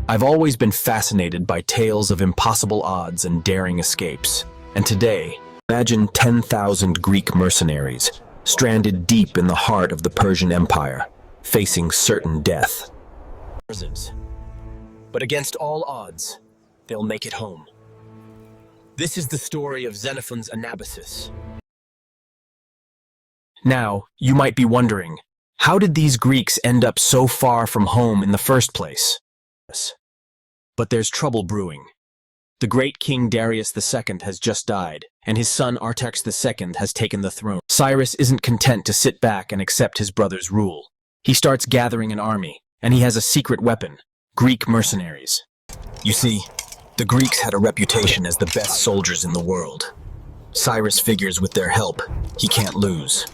I've always been fascinated by tales of impossible odds and daring escapes. And today, imagine 10,000 Greek mercenaries, stranded deep in the heart of the Persian Empire, facing certain death. But against all odds, they'll make it home. This is the story of Xenophon's Anabasis. Now, you might be wondering, how did these Greeks end up so far from home in the first place? But there's trouble brewing. The great King Darius II has just died, and his son Artaxerxes II has taken the throne. Cyrus isn't content to sit back and accept his brother's rule. He starts gathering an army, and he has a secret weapon: Greek mercenaries. You see, the Greeks had a reputation as the best soldiers in the world. Cyrus figures with their help, he can't lose.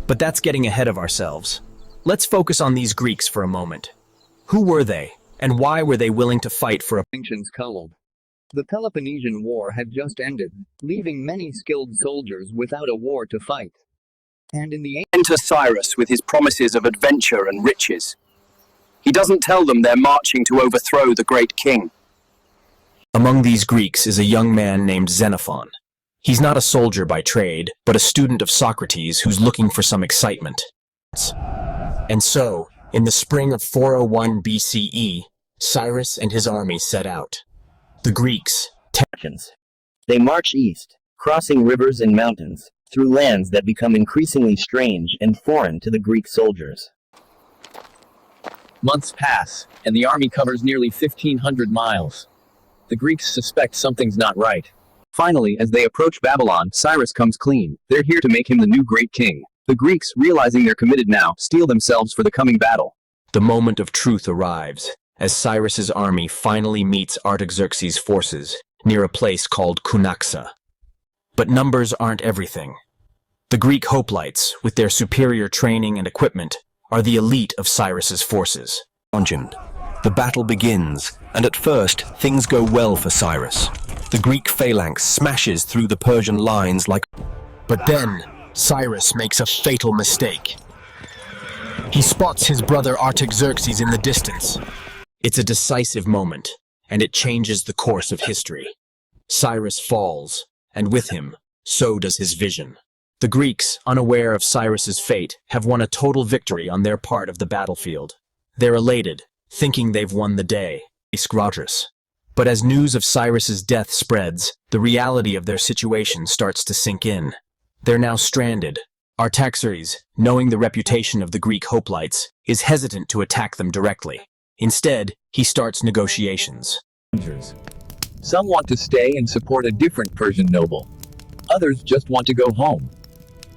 But that's getting ahead of ourselves. Let's focus on these Greeks for a moment. Who were they, and why were they willing to fight for a Sanctions cold. The Peloponnesian War had just ended, leaving many skilled soldiers without a war to fight. And in the Enter Cyrus with his promises of adventure and riches. He doesn't tell them they're marching to overthrow the great king. Among these Greeks is a young man named Xenophon. He's not a soldier by trade, but a student of Socrates who's looking for some excitement. And so, in the spring of 401 BCE, Cyrus and his army set out. The Greeks, They march east, crossing rivers and mountains, through lands that become increasingly strange and foreign to the Greek soldiers. Months pass, and the army covers nearly 1,500 miles. The Greeks suspect something's not right. Finally, as they approach Babylon, Cyrus comes clean. They're here to make him the new great king. The Greeks, realizing they're committed now, steel themselves for the coming battle. the moment of truth arrives, as Cyrus's army finally meets Artaxerxes' forces near a place called Cunaxa. But numbers aren't everything. The Greek hoplites, with their superior training and equipment, are the elite of Cyrus's forces. The battle begins, and at first, things go well for Cyrus. The Greek phalanx smashes through the Persian lines like... But then, Cyrus makes a fatal mistake. He spots his brother Artaxerxes in the distance. It's a decisive moment, and it changes the course of history. Cyrus falls, and with him, so does his vision. The Greeks, unaware of Cyrus's fate, have won a total victory on their part of the battlefield. They're elated, thinking they've won the day. But as news of Cyrus's death spreads, the reality of their situation starts to sink in. They're now stranded. Artaxerxes, knowing the reputation of the Greek hoplites, is hesitant to attack them directly. Instead, he starts negotiations. Some want to stay and support a different Persian noble. Others just want to go home.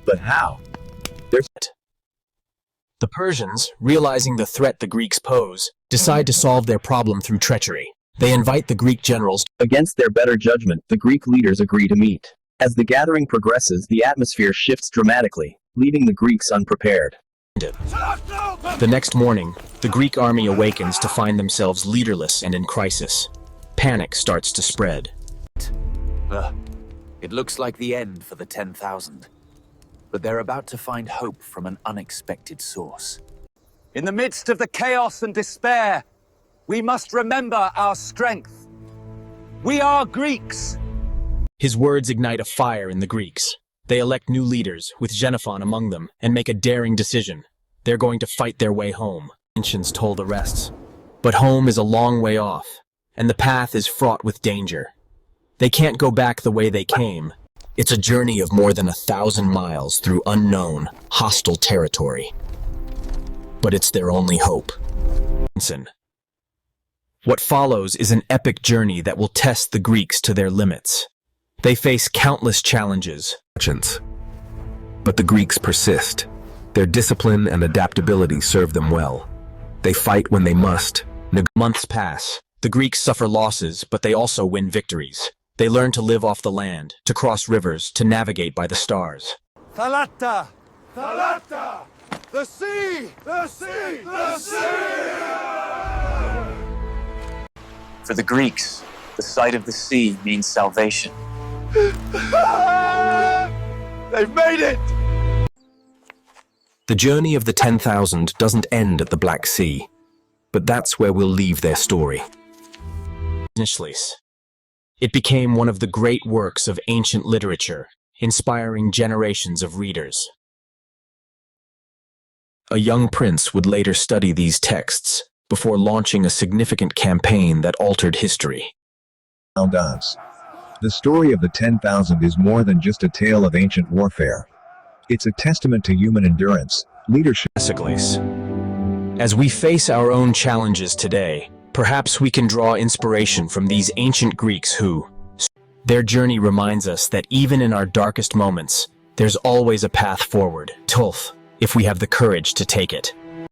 But how? The Persians, realizing the threat the Greeks pose, decide to solve their problem through treachery. They invite the Greek generals. Against their better judgment, the Greek leaders agree to meet. As the gathering progresses, the atmosphere shifts dramatically, leaving the Greeks unprepared. The next morning, the Greek army awakens to find themselves leaderless and in crisis. Panic starts to spread. It looks like the end for the 10,000. But they're about to find hope from an unexpected source. In the midst of the chaos and despair, we must remember our strength. We are Greeks. His words ignite a fire in the Greeks. They elect new leaders, with Xenophon among them, and make a daring decision. They're going to fight their way home. Ancients told the rest. But home is a long way off, and the path is fraught with danger. They can't go back the way they came. It's a journey of more than 1,000 miles through unknown, hostile territory. But it's their only hope. What follows is an epic journey that will test the Greeks to their limits. They face countless challenges. But the Greeks persist. Their discipline and adaptability serve them well. They fight when they must. Months pass. The Greeks suffer losses, but they also win victories. They learn to live off the land, to cross rivers, to navigate by the stars. Thalata! Thalata! The sea! The sea! The sea! For the Greeks, the sight of the sea means salvation. They've made it! The journey of the 10,000 doesn't end at the Black Sea. but that's where we'll leave their story. It became one of the great works of ancient literature, inspiring generations of readers. A young prince would later study these texts before launching a significant campaign that altered history. Does. The story of the 10,000 is more than just a tale of ancient warfare. It's a testament to human endurance, leadership. As we face our own challenges today, perhaps we can draw inspiration from these ancient Greeks who, their journey reminds us that even in our darkest moments, there's always a path forward, if we have the courage to take it.